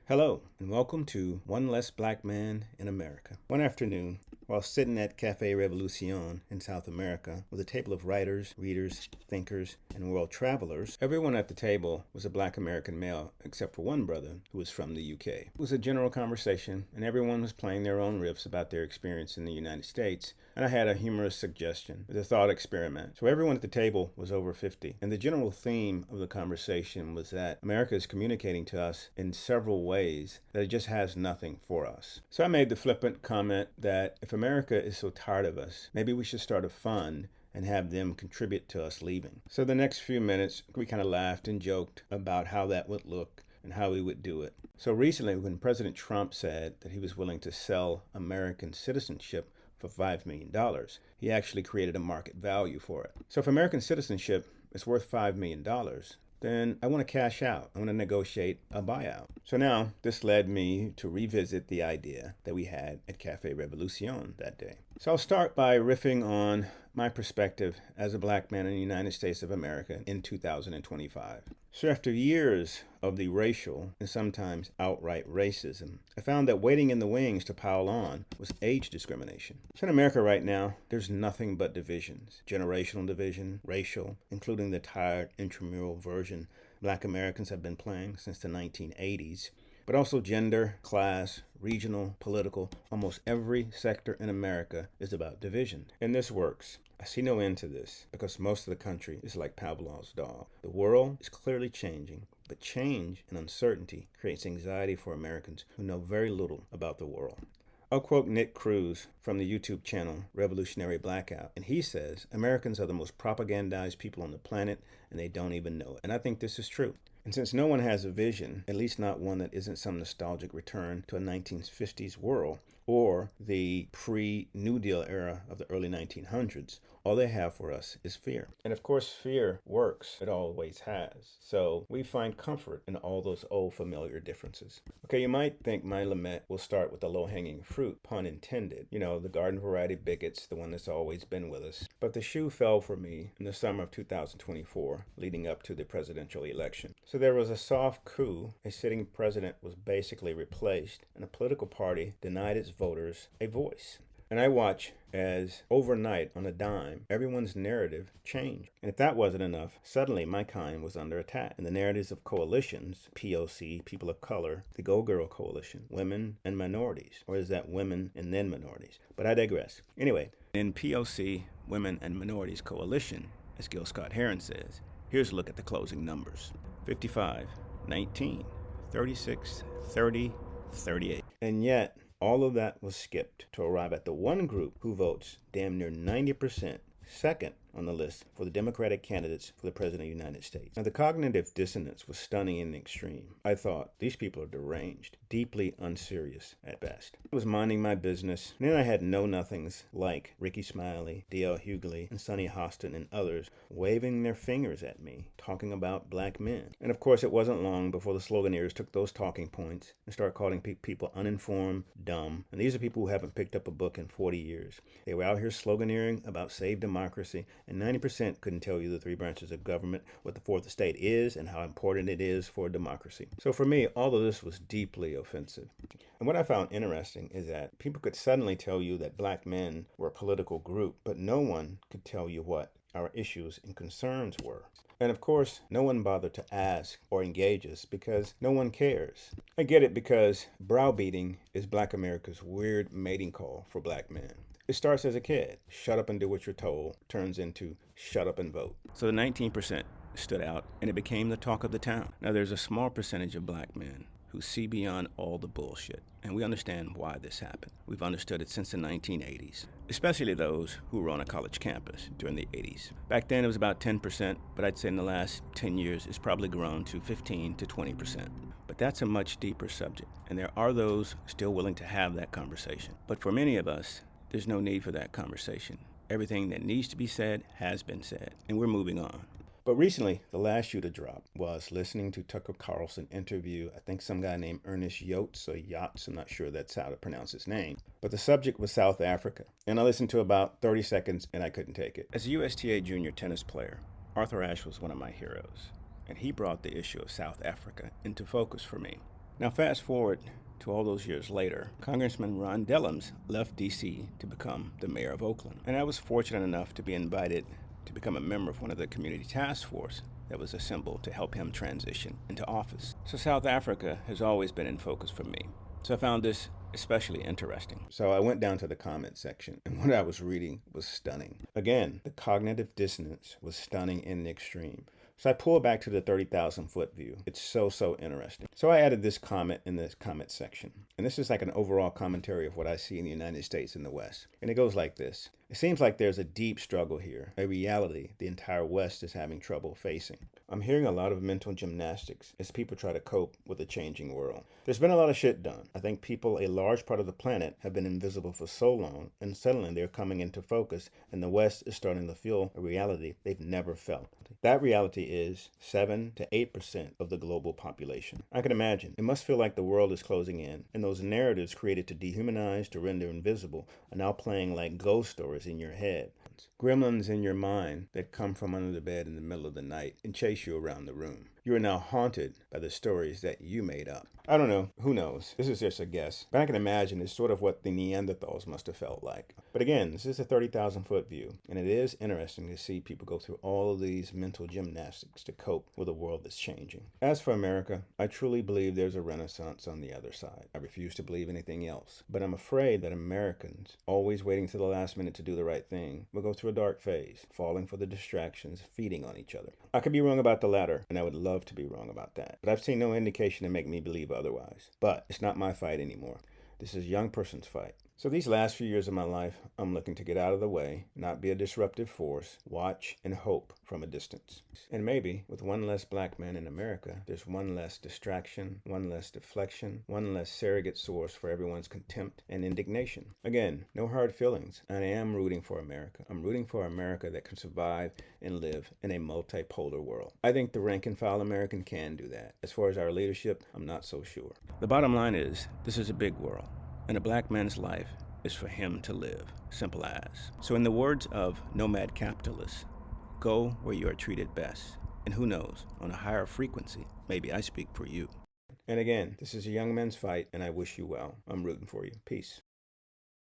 Hello, and welcome to One Less Black Man in America. One afternoon, while sitting at Cafe Revolution in South America with a table of writers, readers, thinkers, and world travelers, everyone at the table was a black American male except for one brother who was from the UK. It was a general conversation, and everyone was playing their own riffs about their experience in the United States, and I had a humorous suggestion, the thought experiment. So everyone at the table was over 50, and the general theme of the conversation was that America is communicating to us in several ways that it just has nothing for us. So I made the flippant comment that if America is so tired of us, maybe we should start a fund and have them contribute to us leaving. So the next few minutes, we kind of laughed and joked about how that would look and how we would do it. So recently, when President Trump said that he was willing to sell American citizenship for $5 million, he actually created a market value for it. So if American citizenship is worth $5 million, then I want to cash out. I want to negotiate a buyout. So now this led me to revisit the idea that we had at Cafe Revolution that day. So I'll start by riffing on my perspective as a black man in the United States of America in 2025. So after years of the racial and sometimes outright racism, I found that waiting in the wings to pile on was age discrimination. So in America right now, there's nothing but divisions. Generational division, racial, including the tired intramural version black Americans have been playing since the 1980s, but also gender, class, regional, political. Almost every sector in America is about division. And this works. I see no end to this because most of the country is like Pavlov's dog. The world is clearly changing, but change and uncertainty creates anxiety for Americans who know very little about the world. I'll quote Nick Cruz from the YouTube channel Revolutionary Blackout, and he says, Americans are the most propagandized people on the planet, and they don't even know it. And I think this is true. And since no one has a vision, at least not one that isn't some nostalgic return to a 1950s world or the pre-New Deal era of the early 1900s, all they have for us is fear. And of course, fear works. It always has. So we find comfort in all those old familiar differences. Okay, you might think my lament will start with the low-hanging fruit, pun intended. You know, the garden variety bigots, the one that's always been with us. But the shoe fell for me in the summer of 2024, leading up to the presidential election. So there was a soft coup. A sitting president was basically replaced, and a political party denied its voters a voice. And I watch as overnight, on a dime, everyone's narrative changed. And if that wasn't enough, suddenly my kind was under attack. And the narratives of coalitions, POC, people of color, the Go Girl Coalition, women and minorities, or is that women and then minorities? But I digress. Anyway, in POC, Women and Minorities Coalition, as Gil Scott-Heron says, here's a look at the closing numbers. 55, 19, 36, 30, 38. And yet, all of that was skipped to arrive at the one group who votes damn near 90% second on the list for the Democratic candidates for the President of the United States. Now, the cognitive dissonance was stunning in the extreme. I thought, these people are deranged, deeply unserious at best. I was minding my business, and then I had know-nothings like Ricky Smiley, D.L. Hughley, and Sonny Hostin and others waving their fingers at me, talking about black men. And of course, it wasn't long before the sloganeers took those talking points and started calling people uninformed, dumb. And these are people who haven't picked up a book in 40 years. They were out here sloganeering about save democracy, and 90% couldn't tell you the three branches of government, what the fourth estate is, and how important it is for democracy. So for me, all of this was deeply offensive. And what I found interesting is that people could suddenly tell you that black men were a political group, but no one could tell you what our issues and concerns were. And of course, no one bothered to ask or engage us because no one cares. I get it because browbeating is black America's weird mating call for black men. It starts as a kid. Shut up and do what you're told turns into shut up and vote. So the 19% stood out and it became the talk of the town. Now there's a small percentage of black men who see beyond all the bullshit, and we understand why this happened. We've understood it since the 1980s, especially those who were on a college campus during the 80s. Back then it was about 10%, but I'd say in the last 10 years it's probably grown to 15 to 20%. But that's a much deeper subject, and there are those still willing to have that conversation. But for many of us, there's no need for that conversation. Everything that needs to be said has been said, and we're moving on. But recently, the last shoe to drop was listening to Tucker Carlson interview, I think some guy named Ernest Yates, or Yachts, I'm not sure that's how to pronounce his name. But the subject was South Africa. And I listened to about 30 seconds and I couldn't take it. As a USTA junior tennis player, Arthur Ashe was one of my heroes. And he brought the issue of South Africa into focus for me. Now, fast forward to all those years later, Congressman Ron Dellums left D.C. to become the mayor of Oakland. And I was fortunate enough to be invited to become a member of one of the community task force that was assembled to help him transition into office. So South Africa has always been in focus for me. So I found this especially interesting. So I went down to the comment section, and what I was reading was stunning. Again, the cognitive dissonance was stunning in the extreme. So I pulled back to the 30,000 foot view. It's so interesting. So I added this comment in the comment section. And this is like an overall commentary of what I see in the United States and the West. And it goes like this. It seems like there's a deep struggle here, a reality the entire West is having trouble facing. I'm hearing a lot of mental gymnastics as people try to cope with a changing world. There's been a lot of shit done. I think people, a large part of the planet, have been invisible for so long, and suddenly they're coming into focus, and the West is starting to feel a reality they've never felt. That reality is 7 to 8% of the global population. I can imagine. It must feel like the world is closing in, and those narratives created to dehumanize, to render invisible, are now playing like ghost stories in your head. Gremlins in your mind that come from under the bed in the middle of the night and chase you around the room. You are now haunted by the stories that you made up. I don't know. Who knows? This is just a guess. But I can imagine it's sort of what the Neanderthals must have felt like. But again, this is a 30,000 foot view. And it is interesting to see people go through all of these mental gymnastics to cope with a world that's changing. As for America, I truly believe there's a renaissance on the other side. I refuse to believe anything else. But I'm afraid that Americans, always waiting to the last minute to do the right thing, will go through a dark phase, falling for the distractions, feeding on each other. I could be wrong about the latter, and I would love to be wrong about that. But I've seen no indication to make me believe otherwise. But it's not my fight anymore. This is a young person's fight. So these last few years of my life, I'm looking to get out of the way, not be a disruptive force, watch and hope from a distance. And maybe with one less black man in America, there's one less distraction, one less deflection, one less surrogate source for everyone's contempt and indignation. Again, no hard feelings. I am rooting for America. I'm rooting for America that can survive and live in a multipolar world. I think the rank and file American can do that. As far as our leadership, I'm not so sure. The bottom line is, this is a big world. And a black man's life is for him to live, simple as. So in the words of nomad capitalists, go where you are treated best. And who knows, on a higher frequency, maybe I speak for you. And again, this is a young man's fight, and I wish you well. I'm rooting for you. Peace.